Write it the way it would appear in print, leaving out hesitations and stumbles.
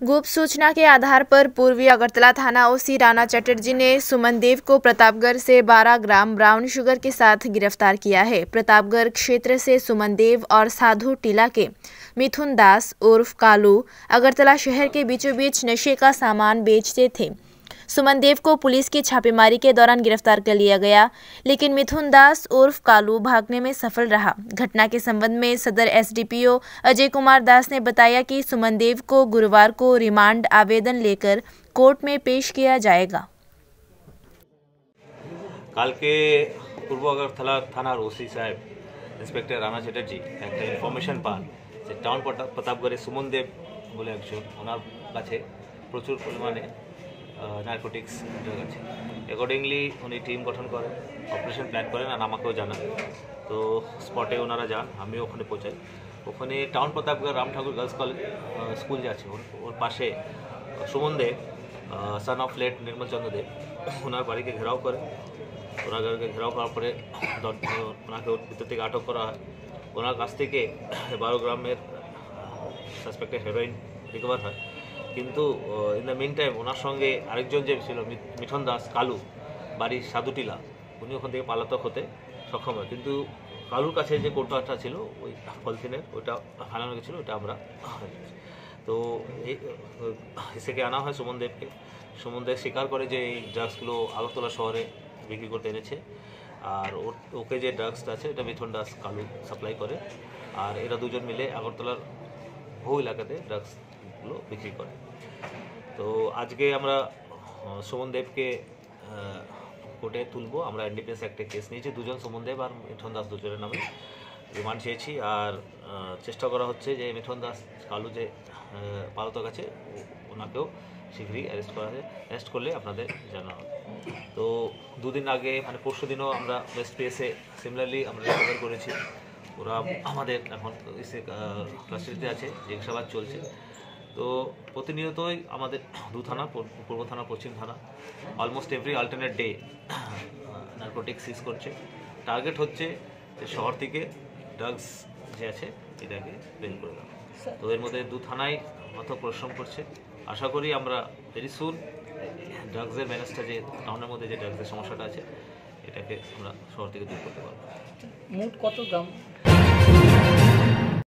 गुप्त सूचना के आधार पर पूर्वी अगरतला थाना ओसी राणा चटर्जी ने सुमन देव को प्रतापगढ़ से 12 ग्राम ब्राउन शुगर के साथ गिरफ्तार किया है। प्रतापगढ़ क्षेत्र से सुमन देव और साधु टीला के मिथुन दास उर्फ कालू अगरतला शहर के बीचों बीच नशे का सामान बेचते थे। सुमन देव को पुलिस की छापेमारी के दौरान गिरफ्तार कर लिया गया, लेकिन मिथुन दास उर्फ कालू भागने में सफल रहा। घटना के संबंध में सदर एसडीपीओ अजय कुमार दास ने बताया कि सुमन देव को गुरुवार को रिमांड आवेदन लेकर कोर्ट में पेश किया जाएगा। कल के पूर्व अगरतला थानार ओसी साहेब इंस्पेक्टर राणा चैटार्जी एक इनफरमेशन पान टाउन प्रतापगढ़े सुमन देव बोले एकजन ओनार काछे प्रचुर परिमाणे नार्कोटिक्स ड्राग আছে। অ্যাকর্ডিংলি উনি টিম গঠন করেন, অপারেশন প্ল্যান করেন আর আমাকেও জানান। তো স্পটে ওনারা যান, আমিও ওখানে পৌঁছাই। ওখানে টাউন প্রতাপগড় রাম ঠাকুর গার্লস কলেজ স্কুল যে আছে ওর পাশে সুমন দেব সন অফ লেট নির্মল চন্দ্র দেব ওনার বাড়িকে ঘেরাও করে। ওনার বাড়িকে ঘেরাও করার পরে ওনাকে ভিতর থেকে আটক করা হয়। ওনার কাছ থেকে 12 গ্রামের সাসপেক্টেড হেরোইন রিকভার হয়। কিন্তু ইন দ্য মিন টাইম ওনার সঙ্গে আরেকজন যে ছিল মিঠুন দাস কালু বাড়ির সাধুটিলা, উনি ওখান থেকে পালাতক হতে সক্ষম হয়। কিন্তু কালুর কাছে যে কৌটোটা ছিল ওই পলিথিনের ওটা ফালানো গেছিলো, ওটা আমরা তো এসেকে আনা হয় সুমন দেবকে। সুমন দেব স্বীকার করে যে এই ড্রাগসগুলো আগরতলা শহরে বিক্রি করতে এনেছে, আর ওকে যে ড্রাগসটা আছে এটা মিঠুন দাস কালু সাপ্লাই করে, আর এরা দুজন মিলে আগরতলার বহু এলাকাতে ড্রাগসগুলো বিক্রি করে। তো আজকে আমরা সুমন দেবকে কোর্টে তুলব। আমরা এনডিপিএস অ্যাক্টে কেস নিয়েছি, দুজন সুমন দেব আর মিঠুন দাস দুজনের নামে রিমান্ড চেয়েছি। আর চেষ্টা করা হচ্ছে যে মিঠুন দাস কালু যে পালাতক আছে ওনাকেও শীঘ্রই অ্যারেস্ট করলে আপনাদের জানানো। তো দুদিন আগে মানে পরশু দিনও আমরা ওয়েস্ট পিএসে সিমিলারলি আমরা রিকভার করেছি। ওরা আমাদের এখন কাস্টাডিতে আছে, জিজ্ঞাসাবাদ চলছে। তো প্রতিনিয়তই আমাদের দু থানা, পূর্ব থানা পশ্চিম থানা almost every alternate day narcotics seize করছে। টার্গেট হচ্ছে যে শহর থেকে ড্রাগস যে আছে এটাকে বের করে দেওয়া। তো এর মধ্যে দু থানায় অত পরিশ্রম করছে। আশা করি আমরা ভেরি সুন ড্রাগসের ম্যানেজটা যে টাউনের মধ্যে যে ড্রাগসের সমস্যাটা আছে এটাকে আমরা শহর থেকে দূর করতে পারবো। মোট কত গ্রাম